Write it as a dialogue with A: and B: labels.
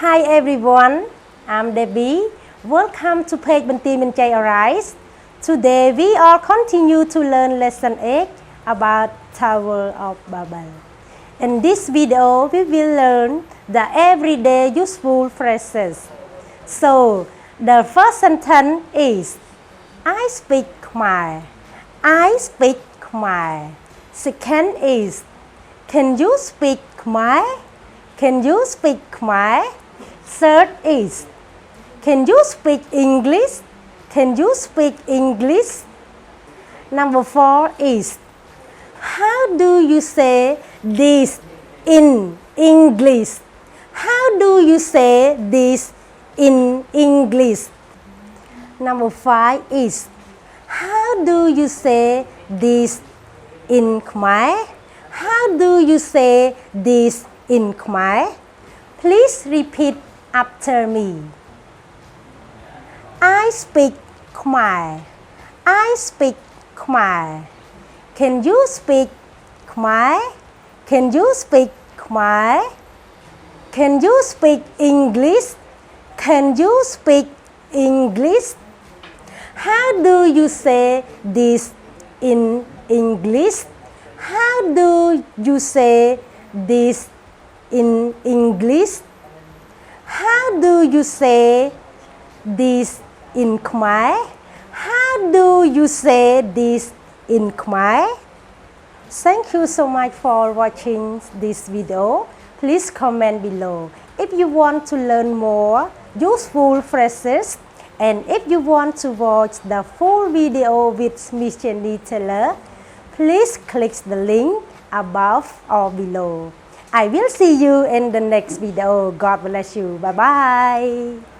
A: Hi everyone, I'm Debbie. Welcome to page Banti Minjay Arise. Today we all continue to learn lesson 8 about Tower of Babel. In this video, we will learn the everyday useful phrases. So, the first sentence is I speak Khmer. I speak Khmer. Second is Can you speak Khmer? Can you speak Khmer? Third is Can you speak English? Can you speak English? Number 4 is How do you say this in English? How do you say this in English? Number 5 is How do you say this in Khmer? How do you say this in Khmer? Please repeat after me. I speak Khmer. I speak Khmer. Can you speak Khmer? Can you speak Khmer? Can you speak English? Can you speak English? How do you say this in English? How do you say this in English? How do you say this in Khmer? How do you say this in Khmer? Thank you so much for watching this video. Please comment below if you want to learn more useful phrases and if you want to watch the full video with Miss Jenny Taylor. Please click the link above or below. I will see you in the next video. God bless you. Bye-bye.